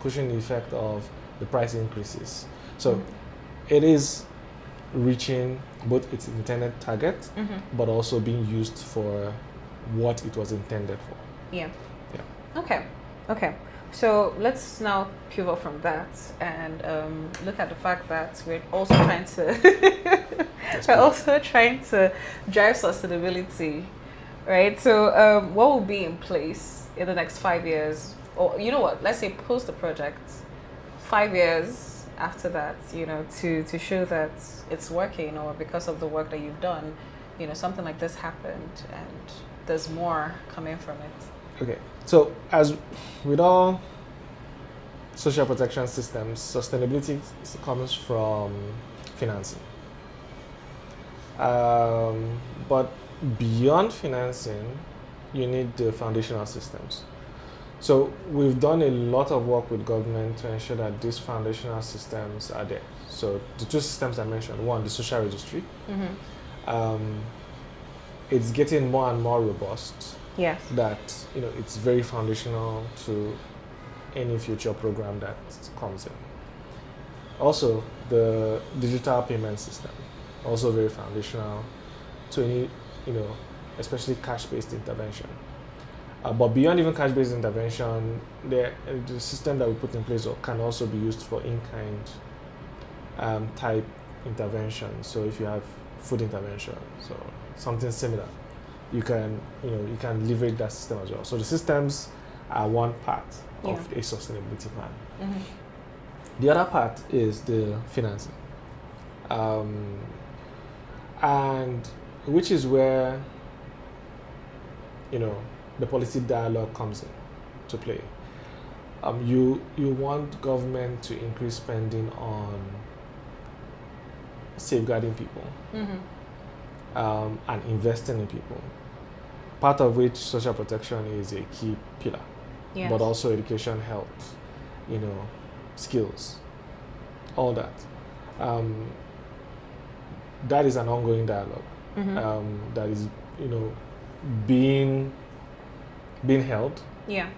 pushing the effect of the price increases. So it is reaching both its intended target, but also being used for what it was intended for. Yeah. Yeah. Okay. So let's now pivot from that and look at the fact that we're also trying to drive sustainability, right? So what will be in place in the next 5 years, or you know what? Let's say post the project, 5 years after that, to show that it's working, or because of the work that you've done, something like this happened and there's more coming from it. Okay. So as with all social protection systems, sustainability comes from financing. But beyond financing, you need the foundational systems. So we've done a lot of work with government to ensure that these foundational systems are there. So the two systems I mentioned, one, the social registry. It's getting more and more robust. Yes. That it's very foundational to any future program that comes in. Also, the digital payment system, also very foundational to any, especially cash-based intervention. But beyond even cash-based intervention, the system that we put in place can also be used for in-kind type intervention. So if you have food intervention, so something similar, you can leverage that system as well. So the systems are one part of a sustainability plan. The other part is the financing, and which is where the policy dialogue comes in to play. You want government to increase spending on safeguarding people and investing in people, part of which social protection is a key pillar. Yes. But also education, health, skills, all that. That is an ongoing dialogue that is, being held. Yeah.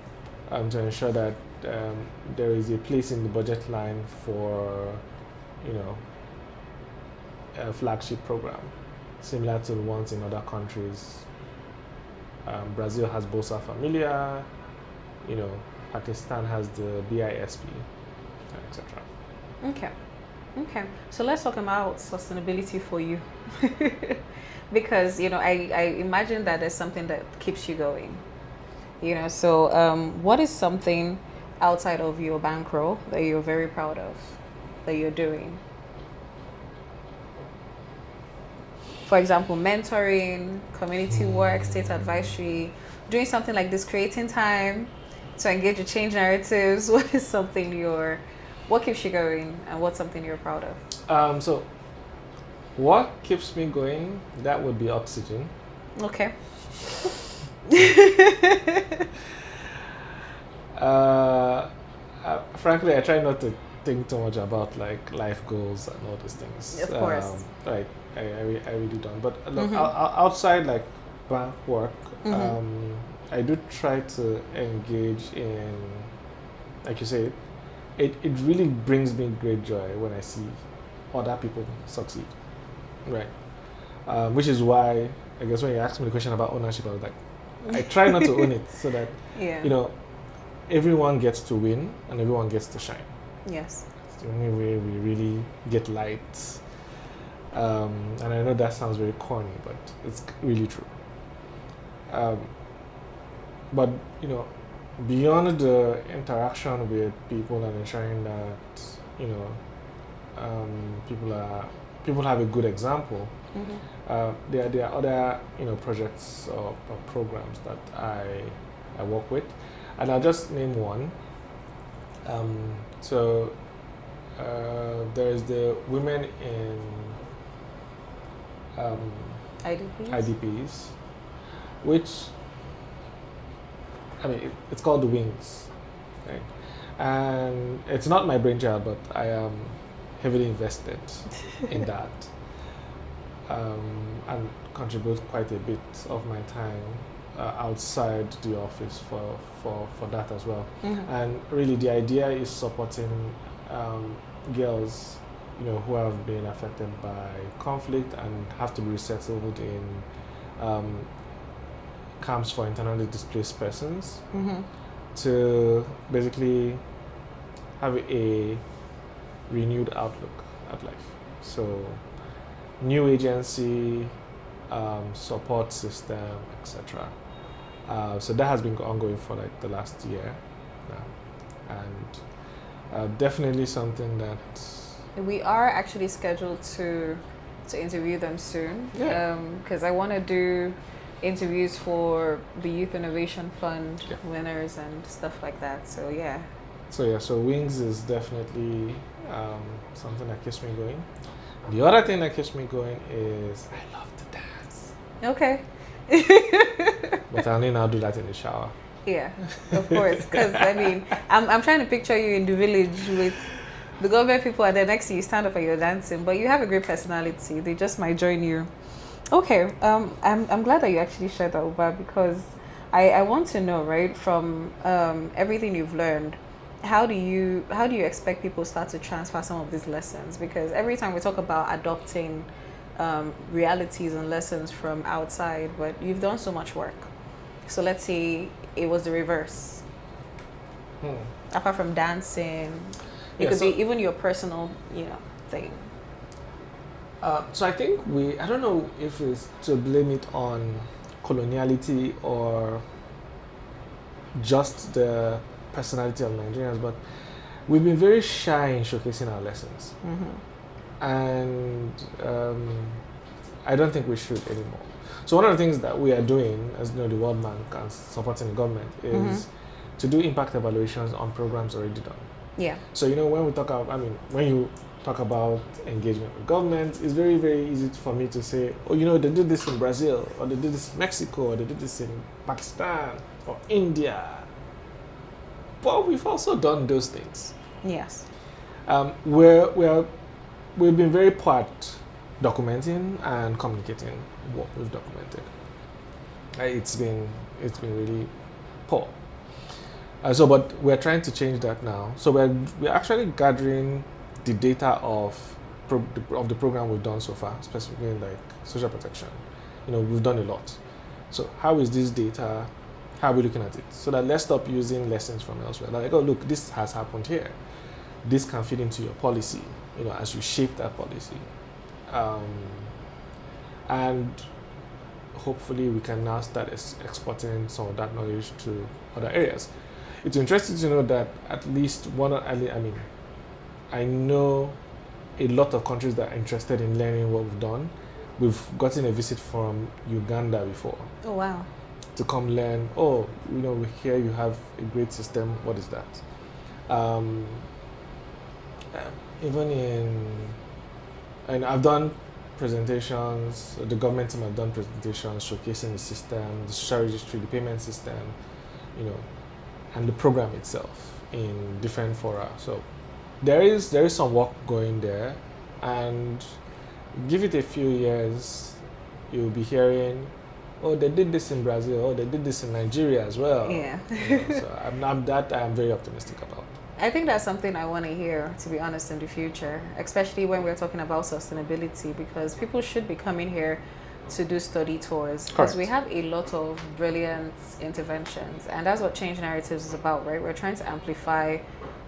To ensure that there is a place in the budget line for, a flagship program, similar to the ones in other countries. Brazil has Bolsa Familia. Pakistan has the BISP, etc. Okay. So let's talk about sustainability for you, because I imagine that there's something that keeps you going. So what is something outside of your bankroll that you're very proud of that you're doing? For example, mentoring, community work, state advisory, doing something like this, creating time to engage with change narratives. What is something what keeps you going, and what's something you're proud of? So what keeps me going, that would be oxygen. Okay. Frankly, I try not to think too much about life goals and all these things. Of course. I really don't. But look, outside bank work, I do try to engage in, like you say, it really brings me great joy when I see other people succeed, right? Which is why, I guess, when you asked me the question about ownership, I was like, I try not to own it so that, everyone gets to win and everyone gets to shine. Yes. It's the only way we really get light. And I know that sounds very corny, but it's really true. But, beyond the interaction with people and ensuring that, people have a good example, there are other, projects or programs that I work with. And I'll just name one. There is the women in IDPs, which, it's called the Wings, right? And it's not my brainchild, but I am heavily invested in that, and contribute quite a bit of my time outside the office for that as well. Mm-hmm. And really, the idea is supporting girls, who have been affected by conflict and have to be resettled in camps for internally displaced persons, Mm-hmm. to basically have a renewed outlook at life. So, new agency, support system, etc. So that has been ongoing for like the last year now, and definitely something that We are actually scheduled to interview them soon. Yeah. Because I want to do interviews for the Youth Innovation Fund Yeah. winners and stuff like that. So yeah. So Wings is definitely something that keeps me going. The other thing that keeps me going is I love to dance, Okay. but I only now do that in the shower. Yeah, of course. Because I mean, I'm trying to picture you in the village with the government people are there next to you, stand up and you're dancing. But you have a great personality. They just might join you. Okay. I'm glad that you actually shared that, Ubah, because I want to know, right, from everything you've learned, how do you expect people start to transfer some of these lessons? Because every time we talk about adopting realities and lessons from outside, but you've done so much work. So let's say it was the reverse. Apart from dancing, it could be even your personal, thing. So I think I don't know if it's to blame it on coloniality or just the personality of Nigerians, but we've been very shy in showcasing our lessons. Mm-hmm. And I don't think we should anymore. So one of the things that we are doing, as the World Bank and supporting the government, is to do impact evaluations on programs already done. Yeah. So when we talk about, when you talk about engagement with government, it's very, very easy for me to say, they did this in Brazil, or they did this in Mexico, or they did this in Pakistan, or India. But we've also done those things. Yes. We've been very poor at documenting and communicating what we've documented. It's been really poor. But we're trying to change that now. So we're actually gathering the data of the program we've done so far, specifically in like social protection. We've done a lot. So how is this data? How are we looking at it? So that let's stop using lessons from elsewhere. Like, oh look, this has happened here. This can fit into your policy, as you shape that policy. And hopefully we can now start exporting some of that knowledge to other areas. It's interesting to know that at least I know a lot of countries that are interested in learning what we've done. We've gotten a visit from Uganda before. Oh, wow. To come learn, we hear you have a great system. What is that? And I've done presentations, the government team have done presentations showcasing the system, the social registry, the payment system, and the program itself in different fora. So there is some work going there, and give it a few years, you'll be hearing, oh, they did this in Brazil, oh, they did this in Nigeria as well. Yeah. So I'm very optimistic about. I think that's something I want to hear, to be honest, in the future, especially when we're talking about sustainability, because people should be coming here to do study tours, because we have a lot of brilliant interventions, and that's what Change Narratives is about, right? We're trying to amplify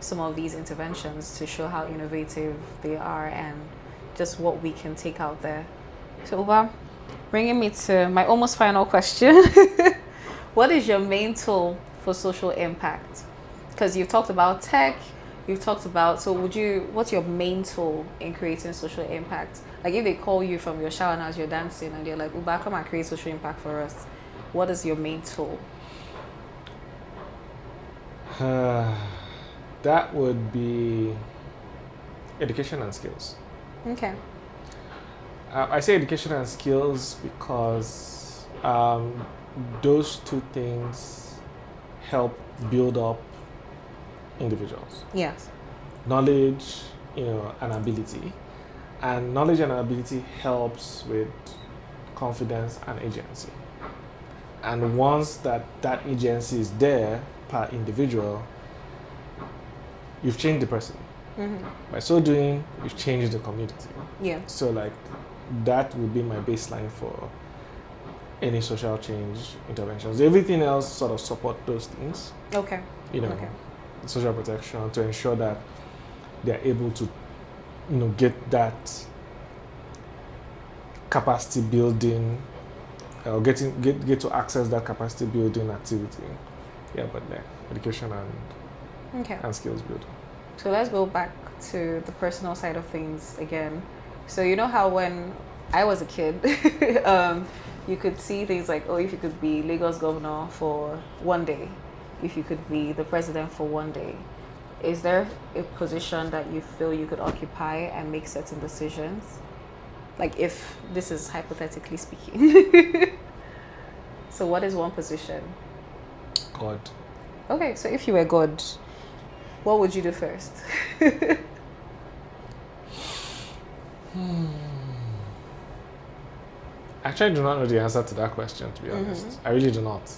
some of these interventions to show how innovative they are and just what we can take out there. So Ubah, bringing me to my almost final question. What is your main tool for social impact? Because you've talked about tech, what's your main tool in creating social impact? Like if they call you from your shower now as you're dancing and they're like, Ubah, come and create social impact for us. What is your main tool? That would be education and skills. Okay. I say education and skills because those two things help build up individuals. Yes. Knowledge, and ability. And knowledge and ability helps with confidence and agency. And once that agency is there per individual, you've changed the person. By so doing, you've changed the community. Yeah. So like that would be my baseline for any social change interventions. Everything else sort of support those things. Okay. You know, Okay. social protection to ensure that they're able to, get that capacity building, or get to access that capacity building activity. Yeah, but education and skills building. So let's go back to the personal side of things again. So you know how when I was a kid, you could see things like, oh, if you could be Lagos governor for one day, if you could be the president for one day, is there a position that you feel you could occupy and make certain decisions? Like if this is hypothetically speaking. So what is one position? God. Okay, so if you were God, what would you do first? Actually, I do not know the answer to that question, to be honest. I really do not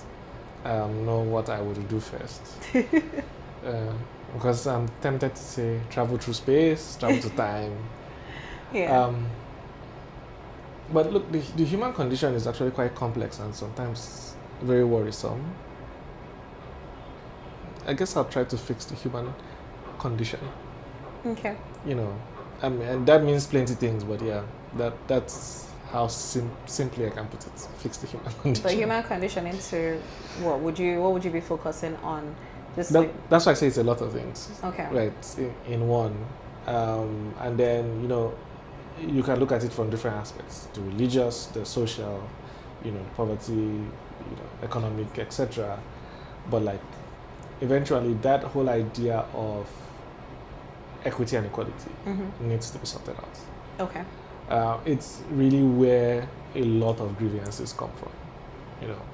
know what I would do first. Because I'm tempted to say travel through space, travel to time. Yeah. But look, the human condition is actually quite complex and sometimes very worrisome. I guess I'll try to fix the human condition. Okay. And that means plenty things, but yeah, that's how simply I can put it. Fix the human condition. The human condition into what would you be focusing on? That's why I say it's a lot of things. Okay. Right, in one. And then, you can look at it from different aspects: the religious, the social, the poverty, economic, etc. But like, eventually, that whole idea of equity and equality needs to be sorted out. Okay. It's really where a lot of grievances come from.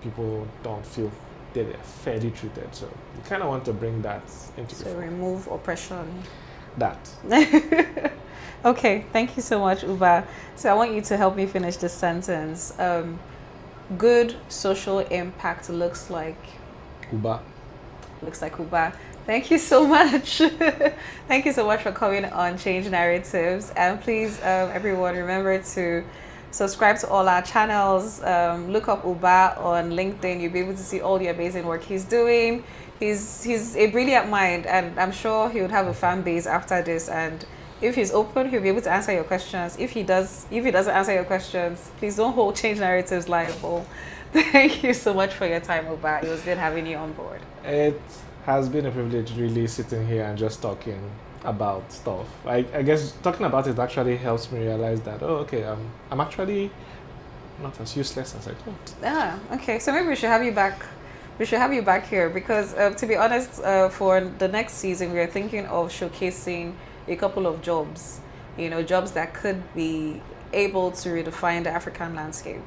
People don't feel that they're fairly treated, so you kind of want to bring that into the So remove oppression. that. Okay, thank you so much, Ubah. So I want you to help me finish this sentence. Good social impact looks like Ubah. Ubah. Thank you so much. Thank you so much for coming on Change Narratives. And please, everyone, remember to subscribe to all our channels. Look up Ubah on LinkedIn. You'll be able to see all the amazing work he's doing. He's a brilliant mind, and I'm sure he would have a fan base after this. And if he's open, he'll be able to answer your questions. If he doesn't answer your questions, please don't hold Change Narratives liable. Thank you so much for your time, Ubah. It was good having you on board. It has been a privilege really sitting here and just talking about stuff. I guess talking about it actually helps me realize that, I'm actually not as useless as I thought. Okay. So maybe we should have you back. We should have you back here because, to be honest, for the next season, we are thinking of showcasing a couple of jobs, jobs that could be able to redefine the African landscape.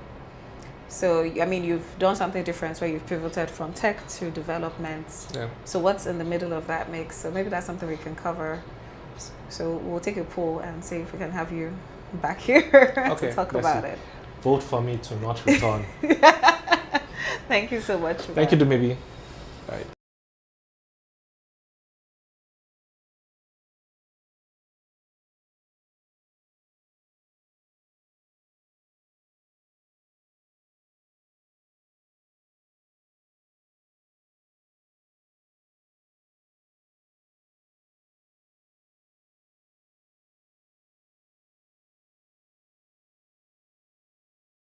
So, I mean, you've done something different where you've pivoted from tech to development. Yeah. So what's in the middle of that mix? So maybe that's something we can cover. So we'll take a poll and see if we can have you back here to talk about it. Vote for me to not return. Thank you so much. Thank you, Dumebi. Bye.